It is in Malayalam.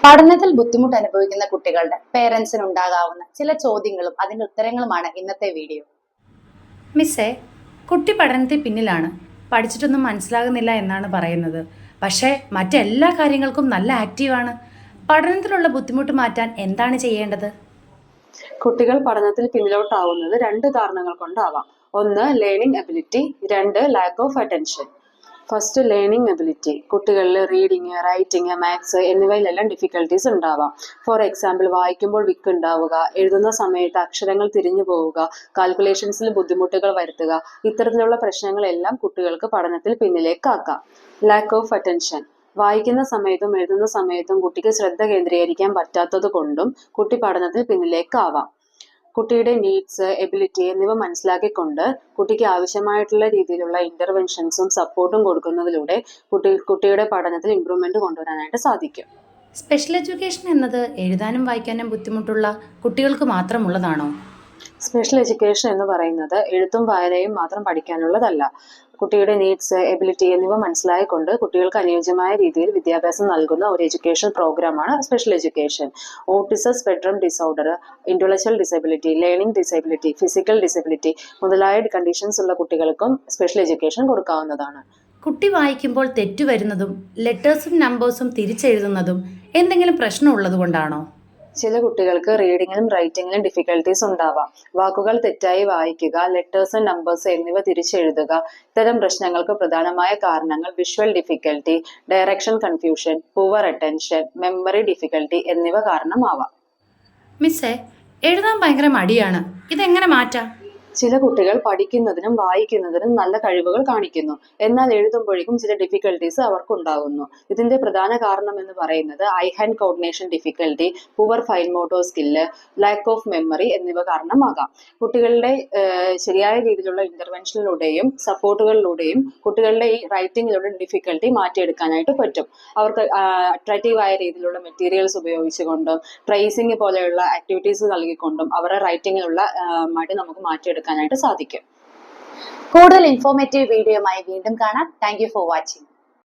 പഠനത്തിൽ ബുദ്ധിമുട്ട് അനുഭവിക്കുന്ന കുട്ടികളുടെ പേരൻസിന് ഉണ്ടാകാവുന്ന ചില ചോദ്യങ്ങളും അതിന്റെ ഉത്തരങ്ങളുമാണ് ഇന്നത്തെ വീഡിയോ. മിസ്സേ, കുട്ടി പഠനത്തിൽ പിന്നിലാണ്, പഠിച്ചിട്ടൊന്നും മനസ്സിലാകുന്നില്ല എന്നാണ് പറയുന്നത്. പക്ഷേ മറ്റെല്ലാ കാര്യങ്ങൾക്കും നല്ല ആക്റ്റീവാണ്. പഠനത്തിലുള്ള ബുദ്ധിമുട്ട് മാറ്റാൻ എന്താണ് ചെയ്യേണ്ടത്? കുട്ടികൾ പഠനത്തിൽ പിന്നിലോട്ടാവുന്നത് രണ്ട് കാരണങ്ങൾ കൊണ്ടാവാം. ഒന്ന് ലേണിംഗ് എബിലിറ്റി, രണ്ട് lack of attention. First learning ability. കുട്ടികളിൽ റീഡിങ്, റൈറ്റിംഗ്, മാത്സ് എന്നിവയിലെല്ലാം ഡിഫിക്കൽട്ടീസ് ഉണ്ടാവാം. ഫോർ എക്സാമ്പിൾ, വായിക്കുമ്പോൾ വിക്ക് ഉണ്ടാവുക, എഴുതുന്ന സമയത്ത് അക്ഷരങ്ങൾ തിരിഞ്ഞു പോവുക, കാൽക്കുലേഷൻസിൽ ബുദ്ധിമുട്ടുകൾ വരുത്തുക, ഇത്തരത്തിലുള്ള പ്രശ്നങ്ങളെല്ലാം കുട്ടികൾക്ക് പഠനത്തിൽ പിന്നിലേക്കാക്കാം. Lack of attention. വായിക്കുന്ന സമയത്തും എഴുതുന്ന സമയത്തും കുട്ടിക്ക് ശ്രദ്ധ കേന്ദ്രീകരിക്കാൻ പറ്റാത്തത് കൊണ്ടും കുട്ടി പഠനത്തിൽ പിന്നിലേക്കാവാം. കുട്ടിയുടെ നീഡ്സ്, എബിലിറ്റി എന്നിവ മനസ്സിലാക്കിക്കൊണ്ട് കുട്ടിക്ക് ആവശ്യമായിട്ടുള്ള രീതിയിലുള്ള ഇന്റർവെൻഷൻസും സപ്പോർട്ടും കൊടുക്കുന്നതിലൂടെ കുട്ടിയുടെ പഠനത്തിൽ ഇംപ്രൂവ്മെന്റ് കൊണ്ടുവരാനായിട്ട് സാധിക്കും. സ്പെഷ്യൽ എഡ്യൂക്കേഷൻ എന്നത് എഴുതാനും വായിക്കാനും ബുദ്ധിമുട്ടുള്ള കുട്ടികൾക്ക് മാത്രമുള്ളതാണോ? സ്പെഷ്യൽ എഡ്യൂക്കേഷൻ എന്ന് പറയുന്നത് എഴുത്തും വായനയും മാത്രം പഠിക്കാനുള്ളതല്ല. കുട്ടിയുടെ നീഡ്സ്, എബിലിറ്റി എന്നിവ മനസ്സിലായിക്കൊണ്ട് കുട്ടികൾക്ക് അനുയോജ്യമായ രീതിയിൽ വിദ്യാഭ്യാസം നൽകുന്ന ഒരു എഡ്യൂക്കേഷൻ പ്രോഗ്രാമാണ് special education. Autism spectrum disorder, intellectual disability, learning disability, physical disability മുതലായ കണ്ടീഷൻസ് ഉള്ള കുട്ടികൾക്കും സ്പെഷ്യൽ എഡ്യൂക്കേഷൻ കൊടുക്കാവുന്നതാണ്. കുട്ടി വായിക്കുമ്പോൾ തെറ്റുവരുന്നതും ലെറ്റേഴ്സും നമ്പേഴ്സും തിരിച്ചെഴുതുന്നതും എന്തെങ്കിലും പ്രശ്നം ഉള്ളതുകൊണ്ടാണോ? ചില കുട്ടികൾക്ക് റീഡിങ്ങിലും റൈറ്റിങ്ങിലും ഡിഫിക്കൽട്ടീസ് ഉണ്ടാവാം. വാക്കുകൾ തെറ്റായി വായിക്കുക, ലെറ്റേഴ്സ്, നമ്പേഴ്സ് എന്നിവ തിരിച്ചെഴുതുക. ഇത്തരം പ്രശ്നങ്ങൾക്ക് പ്രധാനമായ കാരണങ്ങൾ visual difficulty, direction confusion, poor attention, memory difficulty എന്നിവ കാരണമാവാം. മിസ്സേ, എഴുതാൻ ഭയങ്കര മടിയാണ്, ഇതെങ്ങനെ മാറ്റാം? ചില കുട്ടികൾ പഠിക്കുന്നതിനും വായിക്കുന്നതിനും നല്ല കഴിവുകൾ കാണിക്കുന്നു, എന്നാൽ എഴുതുമ്പോഴേക്കും ചില ഡിഫിക്കൽട്ടീസ് അവർക്കുണ്ടാകുന്നു. ഇതിന്റെ പ്രധാന കാരണം എന്ന് പറയുന്നത് I hand coordination difficulty, poor fine motor skill, lack of memory എന്നിവ കാരണമാകാം. കുട്ടികളുടെ ശരിയായ രീതിയിലുള്ള ഇന്റർവെൻഷനിലൂടെയും സപ്പോർട്ടുകളിലൂടെയും കുട്ടികളുടെ ഈ റൈറ്റിങ്ങിലുള്ള ഡിഫിക്കൽട്ടി മാറ്റിയെടുക്കാനായിട്ട് പറ്റും. അവർക്ക് അട്രാക്റ്റീവ് ആയ രീതിയിലുള്ള മെറ്റീരിയൽസ് ഉപയോഗിച്ചുകൊണ്ടും ട്രേസിംഗ് പോലെയുള്ള ആക്ടിവിറ്റീസ് നൽകിക്കൊണ്ടും അവരുടെ റൈറ്റിങ്ങിലുള്ള മടി നമുക്ക് മാറ്റിയെടുക്കാനായിട്ട് സാധിക്കും. കൂടുതൽ ഇൻഫോർമേറ്റീവ് വീഡിയോയുമായി വീണ്ടും കാണാം. Thank you for watching.